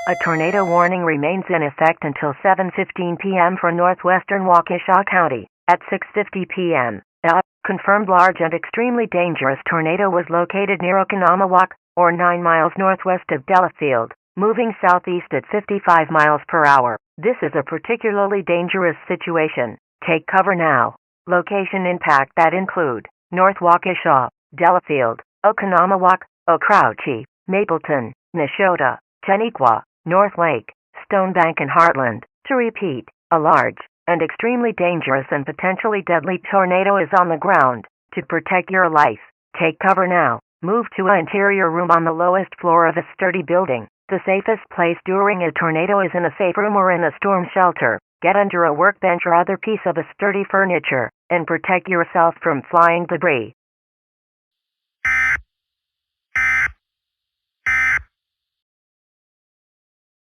A tornado warning remains in effect until 7:15 p.m. for northwestern Waukesha County. At 6:50 p.m., a confirmed large and extremely dangerous tornado was located near Oconomowoc, or 9 miles northwest of Delafield, moving southeast at 55 miles per hour. This is a particularly dangerous situation. Take cover now. Location impact that include North Waukesha, Delafield, Oconomowoc, Ocrouchie, Mapleton, Neshota, Tennequa, North Lake, Stonebank and Heartland. To repeat, a large and extremely dangerous and potentially deadly tornado is on the ground. To protect your life, take cover now. Move to an interior room on the lowest floor of a sturdy building. The safest place during a tornado is in a safe room or in a storm shelter. Get under a workbench or other piece of a sturdy furniture and protect yourself from flying debris.